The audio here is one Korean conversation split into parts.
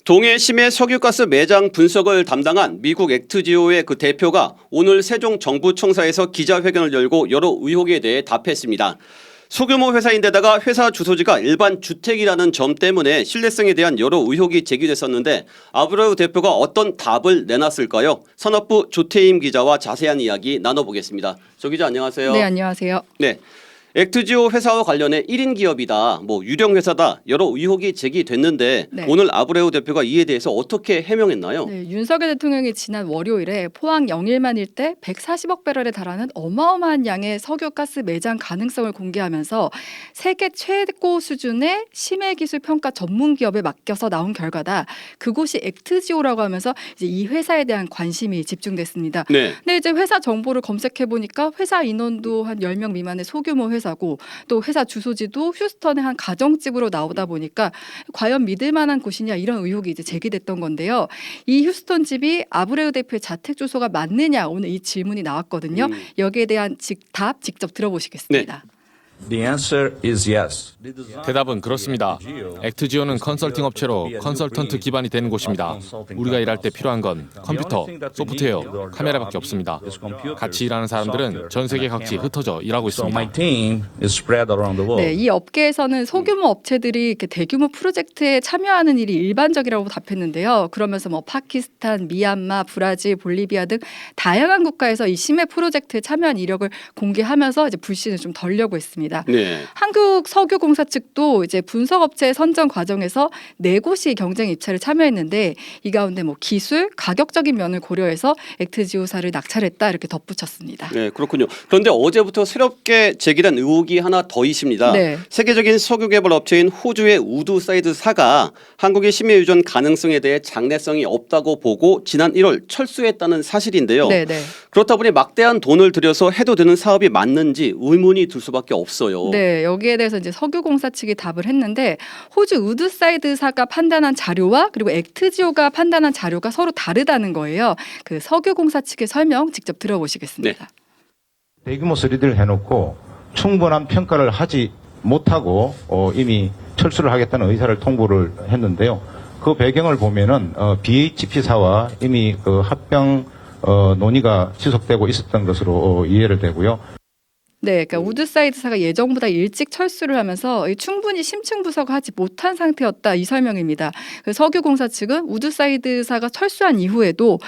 동해 심해 석유가스 매장 분석을 담당한 미국 액트지오의 그 대표가 오늘 세종 정부청사에서 기자회견을 열고 여러 의혹에 대해 답했습니다. 소규모 회사인데다가 회사 주소지가 일반 주택이라는 점 때문에 신뢰성에 대한 여러 의혹이 제기됐었는데 아브레우 대표가 어떤 답을 내놨을까요? 산업부 조태임 기자와 자세한 이야기 나눠보겠습니다. 조 기자 안녕하세요. 네, 안녕하세요. 네. 액트지오 회사와 관련해 1인 기업이다, 유령 회사다 여러 의혹이 제기됐는데 네. 오늘 아브레우 대표가 이에 대해서 어떻게 해명했나요? 네, 윤석열 대통령이 지난 월요일에 포항 영일만 일대 140억 배럴에 달하는 어마어마한 양의 석유가스 매장 가능성을 공개하면서 세계 최고 수준의 심해 기술 평가 전문 기업에 맡겨서 나온 결과다. 그곳이 액트지오라고 하면서 이제 이 회사에 대한 관심이 집중됐습니다. 네. 근데 이제 회사 정보를 검색해 보니까 회사 인원도 한 10명 미만의 소규모 회사고 또 회사 주소지도 휴스턴의 한 가정집으로 나오다 보니까 과연 믿을 만한 곳이냐 이런 의혹이 이제 제기됐던 건데요. 이 휴스턴 집이 아브레우 대표의 자택 주소가 맞느냐 오늘 이 질문이 나왔거든요. 여기에 대한 답 직접 들어보시겠습니다. The answer is yes. 대답은 그렇습니다. 액트지오는 컨설팅 업체로 컨설턴트 기반이 되는 곳입니다. 우리가 일할 때 필요한 건 컴퓨터, 소프트웨어, 카메라밖에 없습니다. 같이 일하는 사람들은 전 세계 각지 흩어져 일하고 So my 있습니다. team is spread around the 네, world. 이 업계에서는 소규모 업체들이 이렇게 대규모 프로젝트에 참여하는 일이 일반적이라고 답했는데요. 그러면서 파키스탄, 미얀마, 브라질, 볼리비아 등 다양한 국가에서 이 심해 프로젝트에 참여한 이력을 공개하면서 이제 불신을 좀 덜려고 했습니다. 네. 한국석유공사 측도 이제 분석업체 선정 과정에서 4곳이 경쟁 입찰에 참여했는데 이 가운데 기술, 가격적인 면을 고려해서 액트지오사를 낙찰했다 이렇게 덧붙였습니다. 네, 그렇군요. 그런데 어제부터 새롭게 제기된 의혹이 하나 더 있습니다. 네. 세계적인 석유 개발 업체인 호주의 우드사이드사가 한국의 심해 유전 가능성에 대해 장래성이 없다고 보고 지난 1월 철수했다는 사실인데요. 네, 네. 그렇다 보니 막대한 돈을 들여서 해도 되는 사업이 맞는지 의문이 들 수밖에 없어요. 네, 여기에 대해서 이제 석유공사 측이 답을 했는데 호주 우드사이드사가 판단한 자료와 그리고 액트지오가 판단한 자료가 서로 다르다는 거예요. 그 석유공사 측의 설명 직접 들어보시겠습니다. 대규모 수리를 해놓고 충분한 평가를 하지 못하고 이미 철수를 하겠다는 의사를 통보를 했는데요. 그 배경을 보면은 BHP사와 이미 그 합병 논의가 지속되고 있었던 것으로 이해를 되고요. 네, 그러니까 우드사이드사가 예정보다 일찍 철수를 하면서 충분히 심층 분석을 하지 못한 상태였다 이 설명입니다. 석유공사 측은 우드사이드사가 철수한 이후에도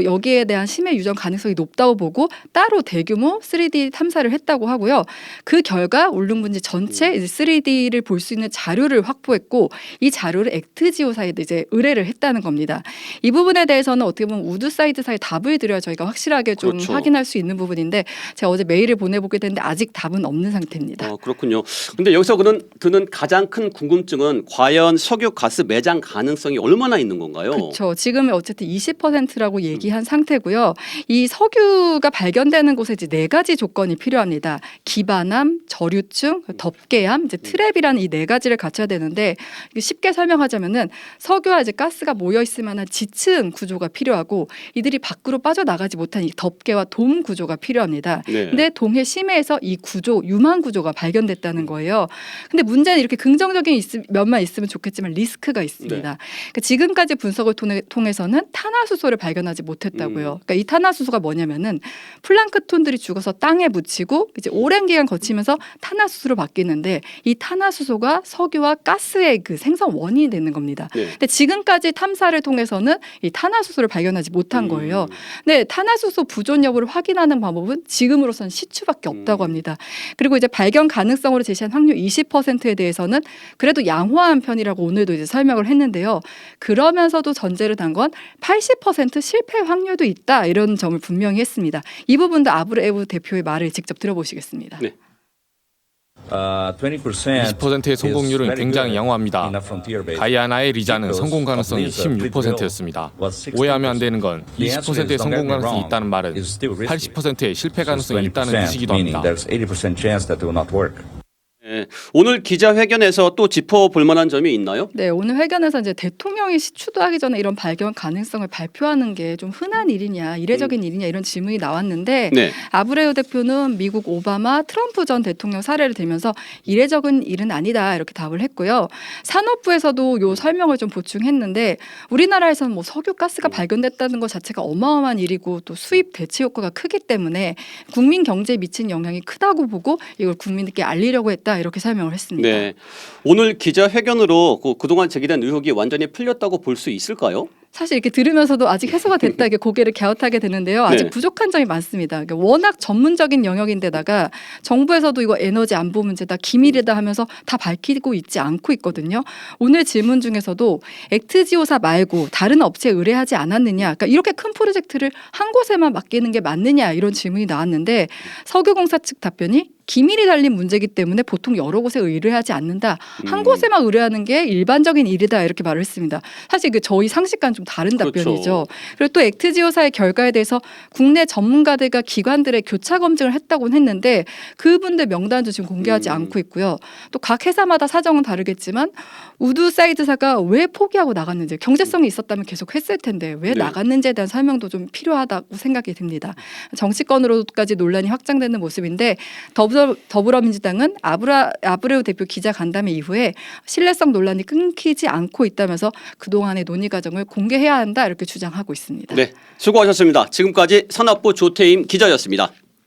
여기에 대한 심해 유전 가능성이 높다고 보고 따로 대규모 3D 탐사를 했다고 하고요. 그 결과 울릉분지 전체 3D를 볼 수 있는 자료를 확보했고 이 자료를 액트지오사에 이제 의뢰를 했다는 겁니다. 이 부분에 대해서는 어떻게 보면 우드사이드사에 답을 드려야 저희가 확실하게 좀 그렇죠. 확인할 수 있는 부분인데 제가 어제 메일을 보내보게 됐는데 아직 답은 없는 상태입니다. 그렇군요. 근데 여기서 드는 가장 큰 궁금증은 과연 석유 가스 매장 가능성이 얼마나 있는 건가요? 그렇죠. 지금은 어쨌든 20%라고 얘기한 상태고요. 이 석유가 발견되는 곳에 이제 4가지 조건이 필요합니다. 기반함, 저류층, 덮개함, 이제 트랩이라는 이 4가지를 갖춰야 되는데 쉽게 설명하자면은 석유와 이제 가스가 모여 있을 만한 지층 구조가 필요하고 이들이 밖으로 빠져나가지 못한 이 덮개와 돔 구조가 필요합니다. 네. 근데 동해 심해에서 이 구조, 유망 구조가 발견됐다는 거예요. 근데 문제는 이렇게 긍정적인 면만 있으면 좋겠지만 리스크가 있습니다. 네. 그러니까 지금까지 분석을 통해서는 탄화수소를 발견하지 못했다고요. 그러니까 이 탄화수소가 뭐냐면은 플랑크톤들이 죽어서 땅에 묻히고 이제 오랜 기간 거치면서 탄화수소로 바뀌는데 이 탄화수소가 석유와 가스의 그 생성 원인이 되는 겁니다. 네. 근데 지금까지 탐사를 통해서는 이 탄화수소를 발견하지 못한 거예요. 근데 탄화수소 부존 여부를 확인하는 방법은 지금으로선 시추밖에 없다고 합니다. 그리고 이제 발견 가능성으로 제시한 확률 20%에 대해서는 그래도 양호한 편이라고 오늘도 이제 설명을 했는데요. 그러면서도 전제를 단 건 80% 실패 확률도 있다 이런 점을 분명히 했습니다. 이 부분도 아브레우 대표의 말을 직접 들어보시겠습니다. 네. 20%의 성공률은 굉장히 양호합니다. 가이아나의 리자는 성공 가능성이 16%였습니다. 오해하면 안 되는 건 20%의 성공 가능성이 있다는 말은 80%의 실패 가능성이 있다는 뜻이기도 합니다. 예, 오늘 기자회견에서 또 짚어볼 만한 점이 있나요? 네, 오늘 회견에서 이제 대통령이 추도하기 전에 이런 발견 가능성을 발표하는 게 좀 흔한 일이냐, 이례적인 일이냐 이런 질문이 나왔는데 네. 아브레우 대표는 미국 오바마, 트럼프 전 대통령 사례를 들면서 이례적인 일은 아니다 이렇게 답을 했고요. 산업부에서도 요 설명을 좀 보충했는데 우리나라에서는 뭐 석유 가스가 발견됐다는 것 자체가 어마어마한 일이고 또 수입 대체 효과가 크기 때문에 국민 경제에 미친 영향이 크다고 보고 이걸 국민들께 알리려고 했다 이렇게 설명을 했습니다. 네. 오늘 기자회견으로 그동안 제기된 의혹이 완전히 풀렸다고 볼 수 있을까요? 사실 이렇게 들으면서도 아직 해소가 됐다 이게 고개를 갸웃하게 되는데요. 아직 네. 부족한 점이 많습니다. 그러니까 워낙 전문적인 영역인데다가 정부에서도 이거 에너지 안보 문제다 기밀이다 하면서 다 밝히고 있지 않고 있거든요. 오늘 질문 중에서도 액트지오사 말고 다른 업체에 의뢰하지 않았느냐. 그러니까 이렇게 큰 프로젝트를 한 곳에만 맡기는 게 맞느냐 이런 질문이 나왔는데 석유공사 측 답변이 기밀이 달린 문제이기 때문에 보통 여러 곳에 의뢰하지 않는다. 한 곳에만 의뢰하는 게 일반적인 일이다 이렇게 말을 했습니다. 사실 그 저희 상식과는 좀 다른 답변이죠. 그렇죠. 그리고 또 액트지오사의 결과에 대해서 국내 전문가들과 기관들의 교차 검증을 했다고는 했는데 그분들 명단도 지금 공개하지 않고 있고요. 또 각 회사마다 사정은 다르겠지만 우드사이드사가 왜 포기하고 나갔는지 경제성이 있었다면 계속 했을 텐데 왜 네. 나갔는지에 대한 설명도 좀 필요하다고 생각이 듭니다. 정치권으로까지 논란이 확장되는 모습인데 더불어민주당은 아브레우 대표 기자 간담회 이후에 신뢰성 논란이 끊기지 않고 있다면서 그동안의 논의 과정을 공개해야 한다 이렇게 주장하고 있습니다. 네. 수고하셨습니다. 지금까지 산업부 조태임 기자였습니다.